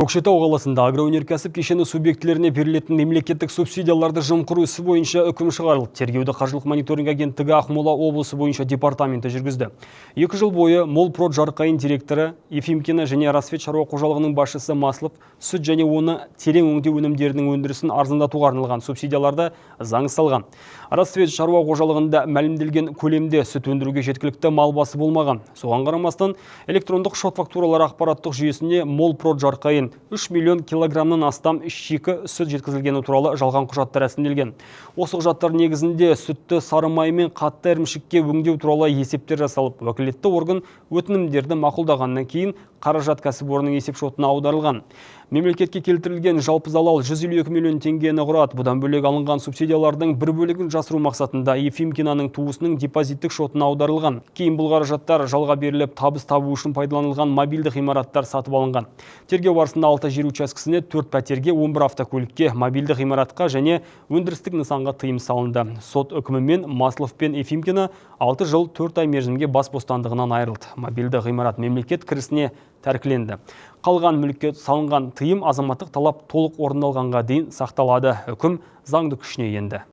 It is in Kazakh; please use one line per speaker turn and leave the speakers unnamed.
Көкшетау қаласында агроөнеркәсіп кешені субъектілеріне берілетін мемлекеттік субсидияларды жымқыру ісі бойынша үкім шығарылды. Тергеуді Қаржылық мониторинг агенттігі Ақмола облысы бойынша департаменті жүргізді. 2 жыл бойы Молпрод Жарқайын директоры Ефимкина және Расвет шаруа қожалығының басшысы Маслов сүт және оны терең өңдеу өнімдерінің өндірісін арзандатуға арналған субсидияларды заңсыз алған. Расвет шаруа қожалығында мәлімделген көлемде сүт өндіруге жеткілікті мал басы болмаған. Соған қарамастан электрондық шот фактуралар ақпараттық жүйесіне Молпрод Жарқайын 3 миллион килограммнан астам шикі сүт жеткізілгені туралы жалған құжаттар рәсімделген. Осы құжаттар негізінде сүтті сары май мен қатты ірімшікке өңдеу туралы есептер жасалып, уәкілетті орган өтінімдерді мақұлдағаннан кейін қаражат кәсіпорынның есепшотына аударылған. Мемлекетке келтірілген жалпы залал 152 миллион теңгені құрады. Бұдан бөлек алынған субсидиялардың бір бөлігін жасыру мақсатында Ефимкинаның туысының депозиттік шотына аударылған. Кейін бұл қаражаттар жалға беріліп, табыс табу үшін пайдаланылған мобильді ғимараттар сатып алынған. Тергеу барысында 6 жер учаскесіне 4 пәтерге, 11 автокөлікке, мобильді ғимаратқа және өндірістік нысанға тыйым салынды. Сот үкімімен Маслов пен Ефимкина 6 жыл 4 ай мерзімге бас бостандығынан айырылды. Мобильді ғимарат мемлекет кірісіне тәркіленді. Қалған мүлікке салынған тыйым азаматтық талап толық орындалғанға дейін сақталады. Үкім заңды күшіне енді.